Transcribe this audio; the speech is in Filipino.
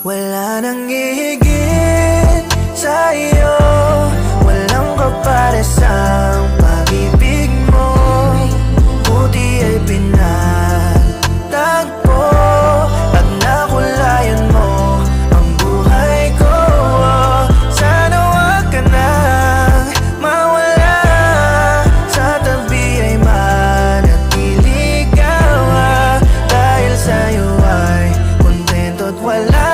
Wala nang hihigit sa iyo, walang kaparesang pag-ibig mo. Buti ay pinagtagpo at nakulayan mo ang buhay ko. Sana wag ka nang mawala, sa tabi ay manatili ka, dahil sa'yo ay kontento at wala